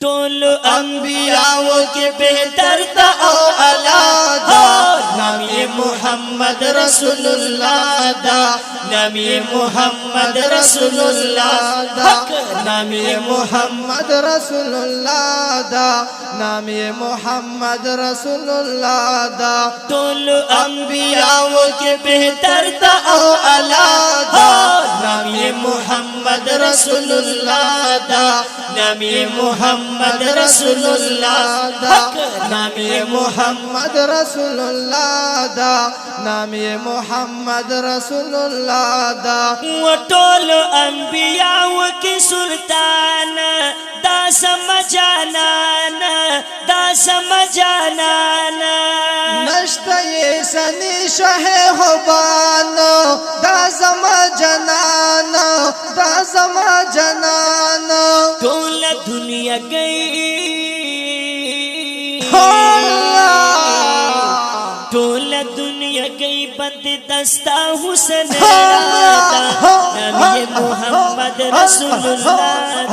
toll अंबियाओं के बेहतर था ओ अलादा नाम ये मोहम्मद रसूलुल्लाह दा नाम ये मोहम्मद रसूलुल्लाह दा नाम ये मोहम्मद रसूलुल्लाह दा नाम ये मोहम्मद रसूलुल्लाह दा टोल अंबियाओं के बेहतर था ओ अलादा नाम ये मोहम्मद रसूलुल्लाह दा नाम ये मोहम्मद रसूलुल्लाह दा नाम ये मोहम्मद रसूलुल्लाह दा नाम ये मोहम्मद रसूलुल्लाह दा वो टोल अंबियाओं की सुल्तान दा समझाना दा समझाना नश्ता ये सनी शहे होबानो दा समझनानो दा समझनानो टोल दुनिया गई टोल दुनिया गई बंद दस्ता हुस्न नाम ये मोहम्मद रसूलुल्लाह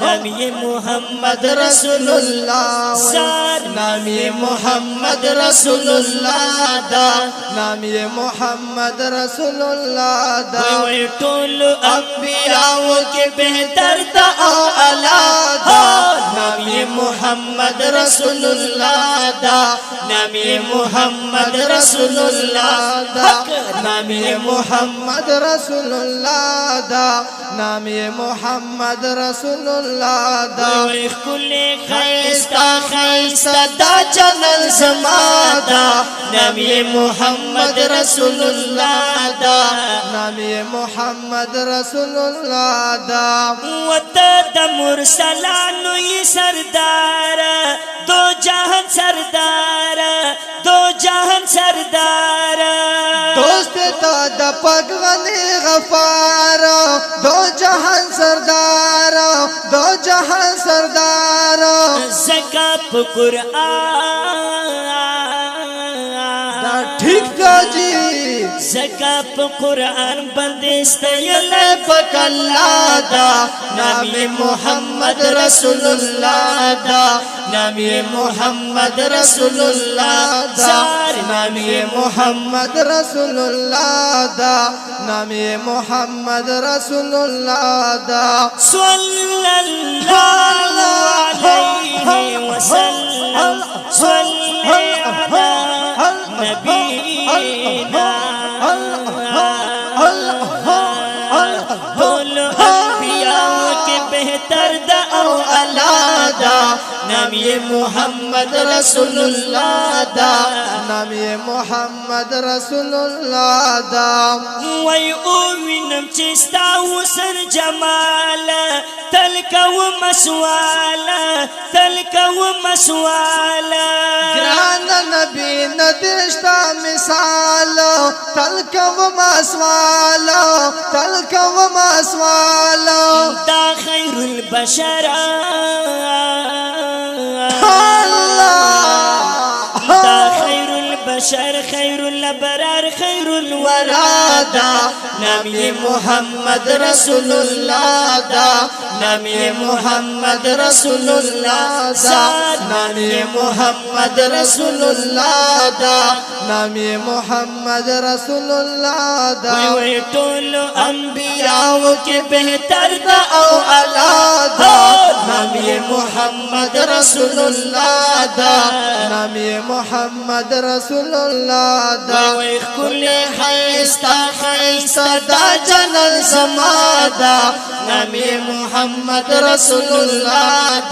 नाम ये मोहम्मद रसूलुल्लाह नाम ये मोहम्मद रसूलुल्लाह नाम ये मोहम्मद रसूलुल्लाह टोल अंबियाओं के बेहतर था ओ अलादा नाम ये मोहम्मद रसूलुल्लाह नाम ये मोहम्मद रसूलुल्लाह नाम ये मोहम्मद रसूलुल्लाह नाम ये मोहम्मद रसूलुल्लाह कुल खैस्ता खैस्ता दा जनल समादा नाम ये मोहम्मद रसूलुल्लाह नाम ये मोहम्मद रसूलुल्लाह वत द मुरसलानु ये सरदार दो जहान सरदार दो जहान सरदार दोस्त द पगवने गफार दो जहान सरदार दो जहान सरदार ज़कात कुरआन ठीक था जी ज़कात कुरआन बंदिस्तयल पकल्लादा नाम ये मोहम्मद रसूलुल्लाह नाम ये मोहम्मद रसूलुल्लाह नाम ये मोहम्मद रसूलुल्लाह नाम ये मोहम्मद रसूलुल्लाह सल्लल्लाहु अलैहि वसल्लम सल्ली अला नबीना टोल अंबियाओं के बेहतर दा ओ अलादा नाम ये मोहम्मद रसूलुल्लाह नाम ये मोहम्मद रसूलुल्लाह वही ओविनम चिस्ता हुसन जमाल तलका वो मसवाला तलका वो मसवाला ग्रान नबी नदिश्ता मिसाल तलका वो मसवाला तलका वो मसवाला दा खैरुल बशरा बशर खैरुल अबरार खैरुल वरादा नाम ये मोहम्मद रसूलुल्लाह नाम ये मोहम्मद रसूलुल्लाह नाम ये मोहम्मद रसूलुल्लाह नाम ये मोहम्मद रसूलुल्लाह टोल अंबियाओं के बेहतर था ओ अलादा नाम ये मोहम्मद रसूलुल्लाह नाम ये मोहम्मद रसूलुल्लाह कुल खैस्ता खैस्ता दा जनल समादा नाम ये मोहम्मद रसूलुल्लाह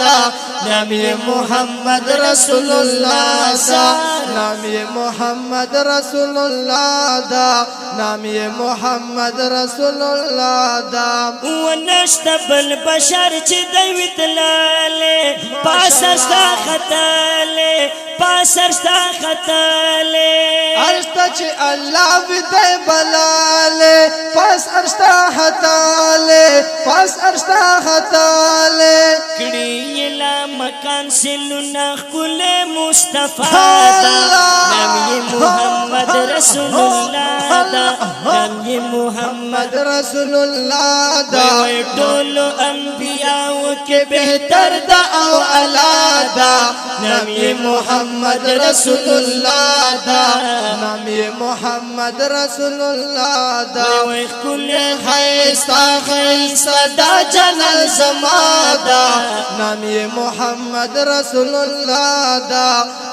नाम ये मोहम्मद रसूलुल्लाह नाम ये मोहम्मद रसूलुल्लाह नाम ये मोहम्मद रसूलुल्लाह ونشتبل بشر چې دویت لاله پاسرستا خطاله پاسرستا خطاله ارستا چې الله وی بلاله پاس ارستا خطاله پاس ارستا خطاله کړي لا پاکان سننا خل مصطفی دا نامی محمد رسول اللہ دا نامی محمد رسول اللہ دا وی ټولو انبیاء کے بہتر دا او اعلی دا نامی محمد رسول اللہ دا نامی محمد رسول اللہ دا وی کل خیستا خیستا دا جلال زمادا نامی محمد رسول اللہ دا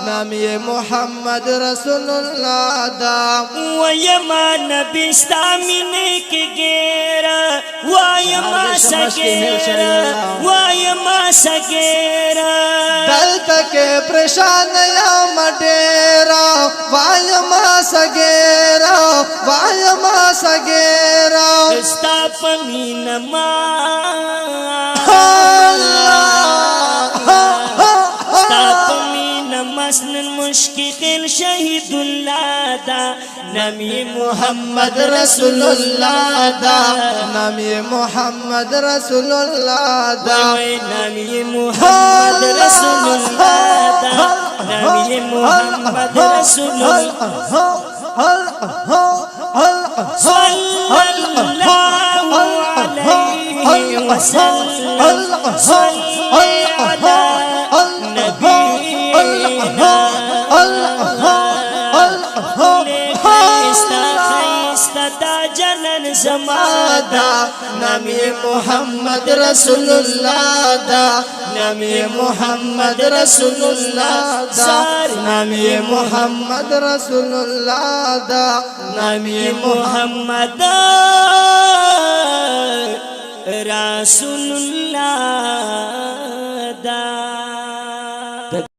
نامی محمد رسول اللہ دا ویما نبی ستامنے کی گیرا ویما سگیرا ویما سگیرا دلتا کے پریشان یا مڈیرا ویما سگیرا ویما سگیرا استا پمین ما مسنن مشکل شہید اللہ دا نامی محمد رسول اللہ دا نامی محمد رسول اللہ دا نامی محمد رسول اللہ دا نامی محمد رسول اللہ صلی اللہ علیہ وسلم صلی علی زمادا نامی محمد رسول اللہ دا نامی محمد رسول اللہ دا نامی محمد رسول اللہ دا نامی محمد رسول اللہ دا